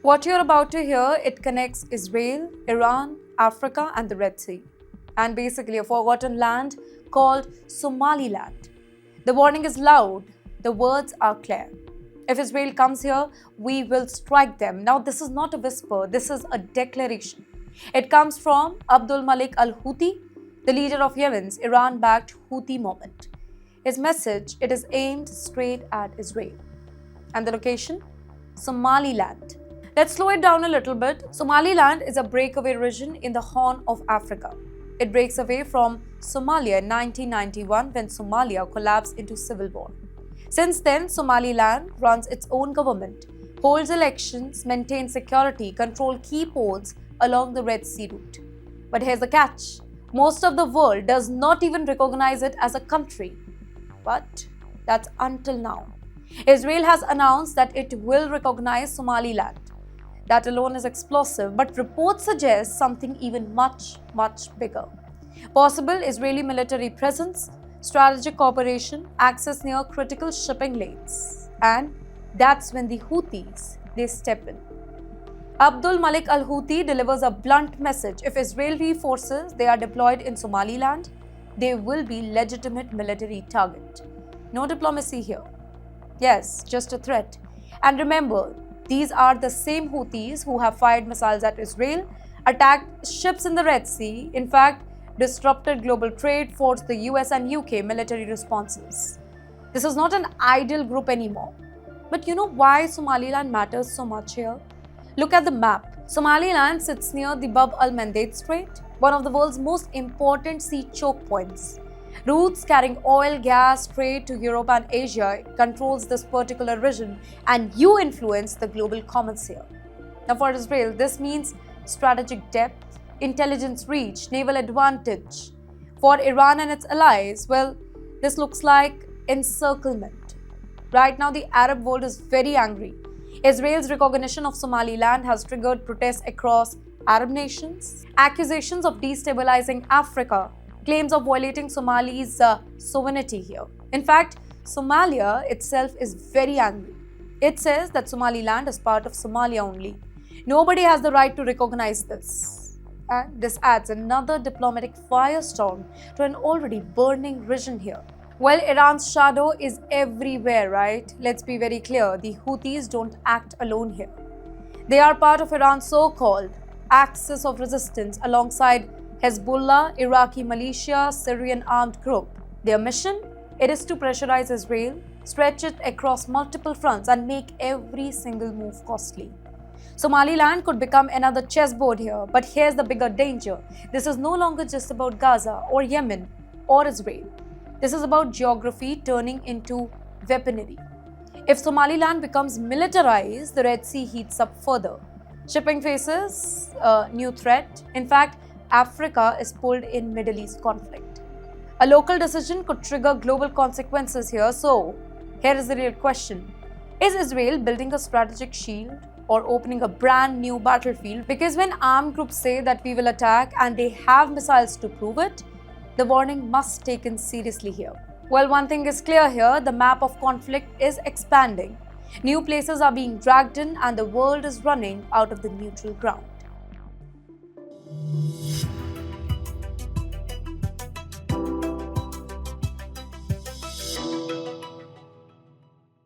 What you're about to hear, it connects Israel, Iran, Africa and the Red Sea, and basically a forgotten land called Somaliland. The warning is loud, the words are clear. If Israel comes here, we will strike them. Now, this is not a whisper, this is a declaration. It comes from Abdul Malik al-Houthi, the leader of Yemen's Iran-backed Houthi movement. His message, it is aimed straight at Israel. And the location? Somaliland. Let's slow it down a little bit. Somaliland is a breakaway region in the Horn of Africa. It breaks away from Somalia in 1991 when Somalia collapsed into civil war. Since then, Somaliland runs its own government, holds elections, maintains security, controls key ports along the Red Sea route. But here's the catch. Most of the world does not even recognize it as a country. But that's until now. Israel has announced that it will recognize Somaliland. That alone is explosive, but reports suggest something even much bigger. Possible Israeli military presence, strategic cooperation, access near critical shipping lanes. And that's when the Houthis, they step in. Abdul Malik al-Houthi delivers a blunt message. If Israeli forces they are deployed in Somaliland, they will be legitimate military target. No diplomacy here. Yes, just a threat. And remember, these are the same Houthis who have fired missiles at Israel, attacked ships in the Red Sea, in fact, disrupted global trade, forced the US and UK military responses. This is not an idle group anymore. But you know why Somaliland matters so much here? Look at the map. Somaliland sits near the Bab al-Mandeb Strait, one of the world's most important sea choke points. Routes carrying oil, gas, trade to Europe and Asia controls this particular region, and you influence the global commerce here. Now for Israel, this means strategic depth, intelligence reach, naval advantage. For Iran and its allies, well, this looks like encirclement. Right now, the Arab world is very angry. Israel's recognition of Somaliland has triggered protests across Arab nations, accusations of destabilizing Africa, claims of violating Somali's sovereignty here. In fact, Somalia itself is very angry. It says that Somaliland is part of Somalia only. Nobody has the right to recognize this. And this adds another diplomatic firestorm to an already burning region here. Well, Iran's shadow is everywhere, right? Let's be very clear, the Houthis don't act alone here. They are part of Iran's so-called axis of resistance alongside Hezbollah, Iraqi militia, Syrian armed group. Their mission? It is to pressurize Israel, stretch it across multiple fronts and make every single move costly. Somaliland could become another chessboard here, but here's the bigger danger. This is no longer just about Gaza or Yemen or Israel. This is about geography turning into weaponry. If Somaliland becomes militarized, the Red Sea heats up further. Shipping faces a new threat. In fact, Africa is pulled in Middle East conflict. A local decision could trigger global consequences here. So, here is the real question. Is Israel building a strategic shield or opening a brand new battlefield? Because when armed groups say that we will attack and they have missiles to prove it, the warning must be taken seriously here. Well, one thing is clear here, the map of conflict is expanding. New places are being dragged in and the world is running out of the neutral ground.